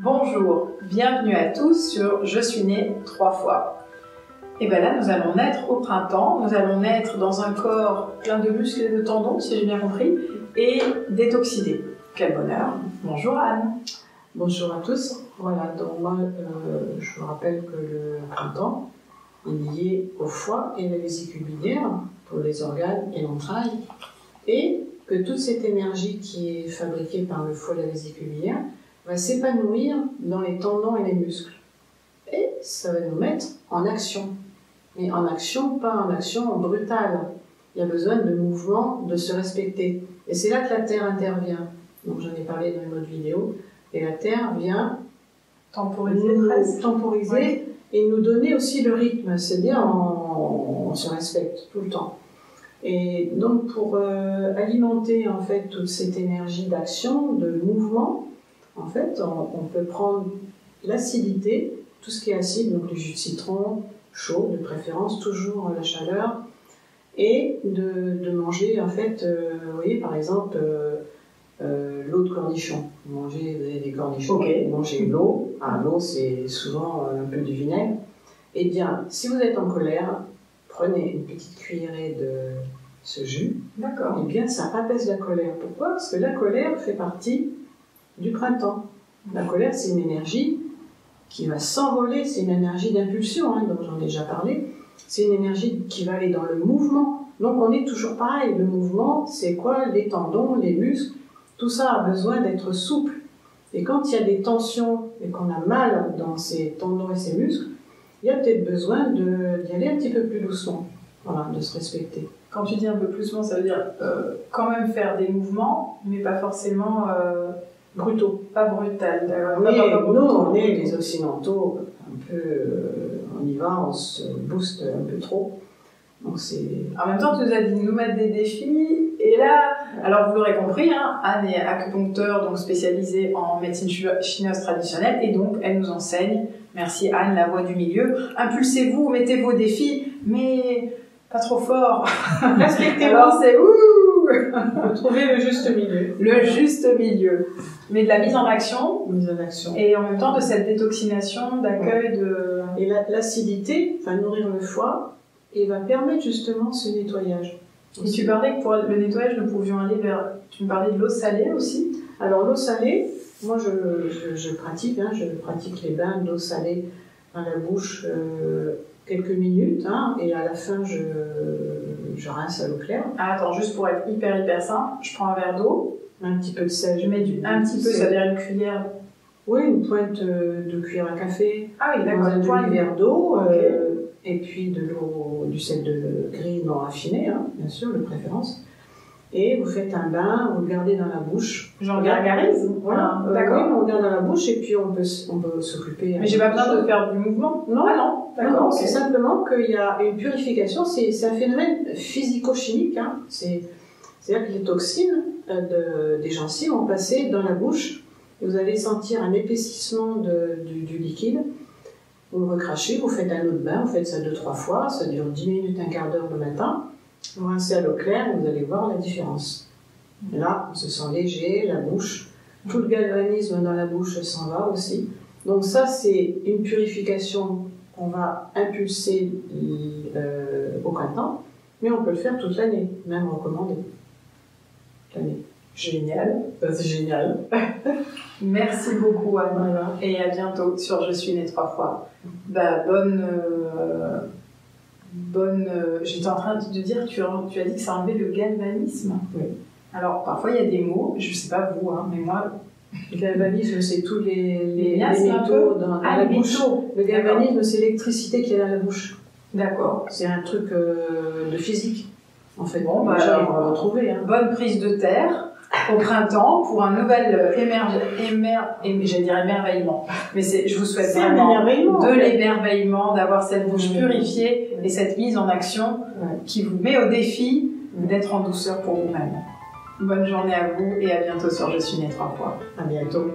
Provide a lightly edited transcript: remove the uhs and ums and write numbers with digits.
Bonjour, bienvenue à tous sur Je suis née 3 fois. Et bien là, nous allons naître au printemps, nous allons naître dans un corps plein de muscles et de tendons, si j'ai bien compris, et détoxidé. Quel bonheur. Bonjour Anne. Bonjour à tous. Voilà, donc moi, je vous rappelle que le printemps est lié au foie et à la vésicule biliaire pour les organes et l'entraille, et que toute cette énergie qui est fabriquée par le foie et la vésicule biliaire va s'épanouir dans les tendons et les muscles. Et ça va nous mettre en action. Mais en action, pas en action brutale. Il y a besoin de mouvement, de se respecter. Et c'est là que la Terre intervient. Donc j'en ai parlé dans une autre vidéo. Et la Terre vient temporiser et nous donner aussi le rythme. C'est-à-dire on se respecte tout le temps. Et donc pour alimenter en fait toute cette énergie d'action, de mouvement, en fait on peut prendre l'acidité, tout ce qui est acide, donc le jus de citron, chaud de préférence, toujours la chaleur, et de manger en fait, vous voyez par exemple l'eau de cornichon. Vous avez des cornichons, Okay. Vous mangez l'eau. L'eau c'est souvent un peu du vinaigre. Eh bien, si vous êtes en colère, prenez une petite cuillerée de ce jus. D'accord. Eh bien, ça apaise la colère. Pourquoi? Parce que la colère fait partie du printemps. La colère, c'est une énergie qui va s'envoler, c'est une énergie d'impulsion, dont j'en ai déjà parlé. C'est une énergie qui va aller dans le mouvement. Donc on est toujours pareil, le mouvement, c'est quoi? Les tendons, les muscles, tout ça a besoin d'être souple. Et quand il y a des tensions et qu'on a mal dans ces tendons et ces muscles, il y a peut-être besoin d'y aller un petit peu plus doucement, voilà, de se respecter. Quand tu dis un peu plus doucement, ça veut dire quand même faire des mouvements, mais pas forcément brutaux. Pas brutal. Mais nous, on est les occidentaux, un peu, on y va, on se booste un peu trop. Donc en même temps, tu nous as dit de nous mettre des défis, et là, alors vous l'aurez compris, Anne est acupuncteur, donc spécialisée en médecine chinoise traditionnelle, et donc elle nous enseigne, merci Anne, la voix du milieu, impulsez-vous, mettez vos défis, mais pas trop fort, respectez-vous. Alors c'est ouh, trouver le juste milieu. Le juste milieu, mais de la mise en action, et en même temps de cette détoxination, d'accueil de... Et l'acidité va nourrir le foie, et va permettre justement ce nettoyage. Et tu parlais que pour le nettoyage, nous pouvions aller vers... Tu me parlais de l'eau salée aussi? Alors l'eau salée, moi je pratique les bains d'eau salée dans la bouche quelques minutes, et à la fin je rince à l'eau claire. Attends, juste pour être hyper simple, je prends un verre d'eau, un petit peu de sel. Je mets un petit peu, ça veut dire une cuillère. Oui, une pointe de cuillère à café. Ah oui, d'accord. Un demi-verre d'eau. Okay. Et puis de l'eau, du sel de gris non raffiné, bien sûr, de préférence. Et vous faites un bain, vous le gardez dans la bouche. J'en gargarise. Voilà. D'accord. Oui, on garde dans la bouche et puis on peut s'occuper. Mais j'ai pas besoin de faire du mouvement. Non. Non. D'accord. Okay. C'est simplement qu'il y a une purification. C'est un phénomène physico-chimique. C'est-à-dire que les toxines des gencives vont passer dans la bouche. Et vous allez sentir un épaississement du liquide. Vous le recrachez, vous faites un autre bain, vous faites ça 2-3 fois, ça dure 10 minutes, un quart d'heure le matin. Vous rincez à l'eau claire et vous allez voir la différence. Là, on se sent léger, la bouche, tout le galvanisme dans la bouche s'en va aussi. Donc ça, c'est une purification qu'on va impulser au printemps, mais on peut le faire toute l'année, même recommandé. L'année. Génial. C'est génial. Merci beaucoup Anne. Voilà. Et à bientôt sur Je suis née 3 fois. J'étais en train de dire, tu as dit que ça enlevait le galvanisme. Oui. Alors parfois il y a des mots, je sais pas vous, mais moi... Le galvanisme, c'est tous les métaux dans la bouche. Le galvanisme, c'est l'électricité qu'il y a dans la bouche. D'accord. C'est un truc de physique, en fait. Bon, déjà, on va retrouver. Bonne prise de terre au printemps pour un nouvel j'allais dire émerveillement. Mais je vous souhaite vraiment de l'émerveillement, d'avoir cette bouche purifiée et cette mise en action qui vous met au défi d'être en douceur pour vous-même. Bonne journée à vous et à bientôt sur Je suis née 3 fois. À bientôt.